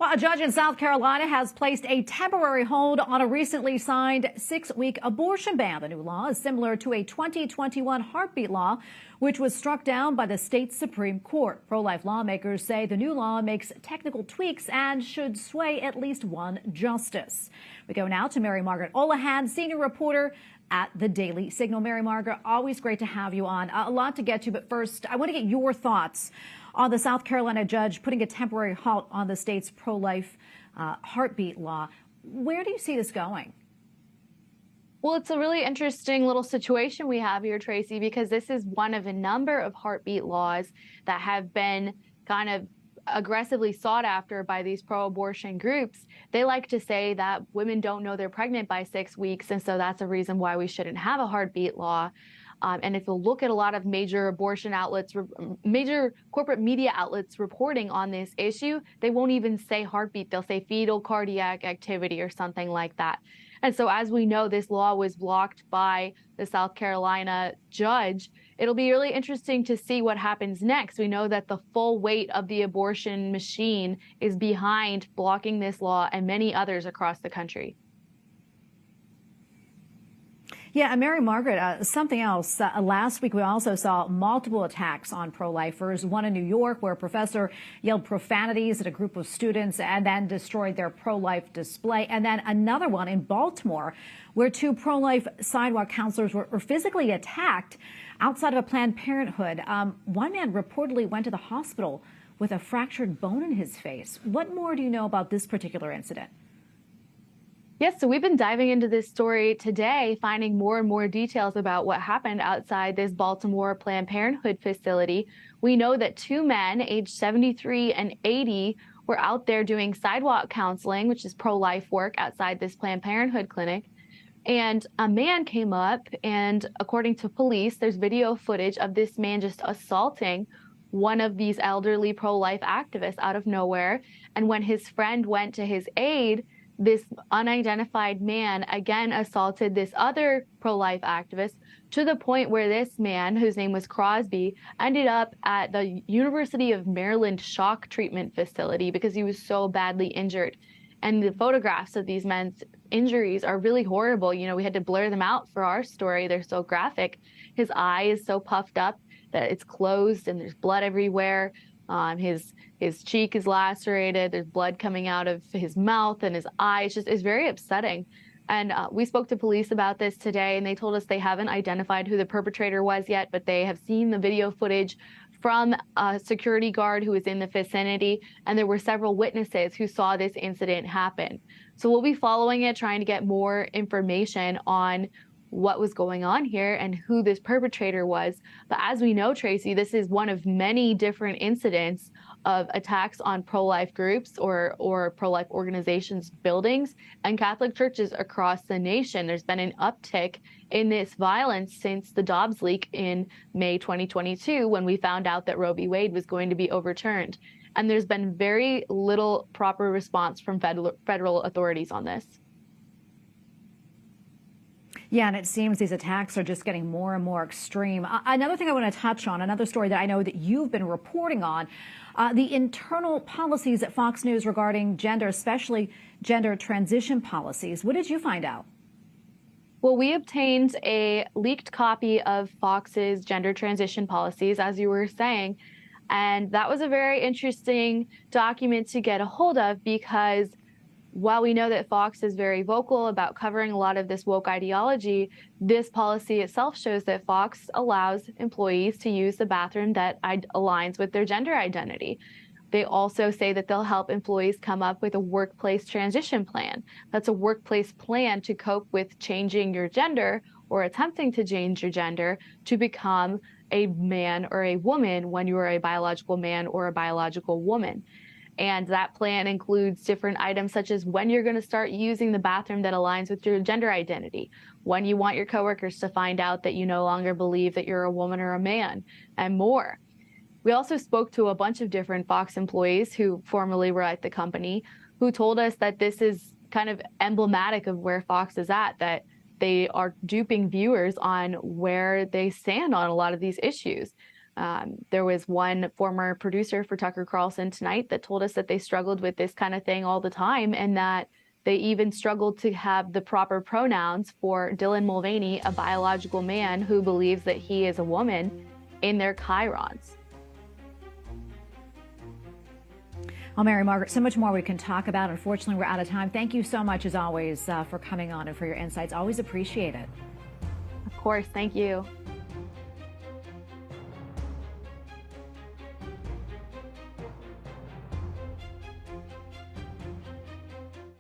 Well, a judge in South Carolina has placed a temporary hold on a recently signed 6-week abortion ban. The new law is similar to a 2021 heartbeat law, which was struck down by the state Supreme Court. Pro-life lawmakers say the new law makes technical tweaks and should sway at least one justice. We go now to Margaret Olohan, senior reporter at the Daily Signal. Margaret, always great to have you on. A lot to get to, but first, I want to get your thoughts on the South Carolina judge putting a temporary halt on the state's pro-life heartbeat law. Where do you see this going? Well, it's a really interesting little situation we have here, Tracy, because this is one of a number of heartbeat laws that have been kind of aggressively sought after by these pro-abortion groups. They like to say that women don't know they're pregnant by 6 weeks, and so that's a reason why we shouldn't have a heartbeat law. And if you look at a lot of major abortion outlets, major corporate media outlets reporting on this issue, they won't even say heartbeat. They'll say fetal cardiac activity or something like that. And so as we know, this law was blocked by the South Carolina judge. It'll be really interesting to see what happens next. We know that the full weight of the abortion machine is behind blocking this law and many others across the country. Yeah, and Margaret, something else. Last week, we also saw multiple attacks on pro-lifers, one in New York where a professor yelled profanities at a group of students and then destroyed their pro-life display, and then another one in Baltimore where two pro-life sidewalk counselors were physically attacked outside of a Planned Parenthood. One man reportedly went to the hospital with a fractured bone in his face. What more do you know about this particular incident? Yes, so we've been diving into this story today, finding more and more details about what happened outside this Baltimore Planned Parenthood facility. We know that two men, aged 73 and 80, were out there doing sidewalk counseling, which is pro-life work outside this Planned Parenthood clinic. And a man came up, and according to police, there's video footage of this man just assaulting one of these elderly pro-life activists out of nowhere. And when his friend went to his aid, this unidentified man again assaulted this other pro-life activist to the point where this man, whose name was Crosby, ended up at the University of Maryland shock treatment facility because he was so badly injured. And the photographs of these men's injuries are really horrible. You know, we had to blur them out for our story. They're so graphic. His eye is so puffed up that it's closed and there's blood everywhere. His cheek is lacerated. There's blood coming out of his mouth and his eye. It's very upsetting. And we spoke to police about this today, and they told us they haven't identified who the perpetrator was yet, but they have seen the video footage from a security guard who was in the vicinity, and there were several witnesses who saw this incident happen. So we'll be following it, trying to get more information on what was going on here and who this perpetrator was. But as we know, Tracy, this is one of many different incidents of attacks on pro-life groups or pro-life organizations' buildings and Catholic churches across the nation. There's been an uptick in this violence since the Dobbs leak in May 2022, when we found out that Roe v. Wade was going to be overturned. And there's been very little proper response from federal authorities on this. Yeah, and it seems these attacks are just getting more and more extreme. Another thing I want to touch on, another story that I know that you've been reporting on, the internal policies at Fox News regarding gender, especially gender transition policies. What did you find out? Well, we obtained a leaked copy of Fox's gender transition policies, as you were saying, and that was a very interesting document to get a hold of because while we know that Fox is very vocal about covering a lot of this woke ideology, this policy itself shows that Fox allows employees to use the bathroom that aligns with their gender identity. They also say that they'll help employees come up with a workplace transition plan. That's a workplace plan to cope with changing your gender or attempting to change your gender to become a man or a woman when you are a biological man or a biological woman. And that plan includes different items such as when you're going to start using the bathroom that aligns with your gender identity, when you want your coworkers to find out that you no longer believe that you're a woman or a man, and more. We also spoke to a bunch of different Fox employees who formerly were at the company who told us that this is kind of emblematic of where Fox is at, that they are duping viewers on where they stand on a lot of these issues. There was one former producer for Tucker Carlson tonight that told us that they struggled with this kind of thing all the time, and that they even struggled to have the proper pronouns for Dylan Mulvaney, a biological man who believes that he is a woman, in their chyrons. Well, Mary Margaret, so much more we can talk about. Unfortunately, we're out of time. Thank you so much, as always, for coming on and for your insights. Always appreciate it. Of course. Thank you.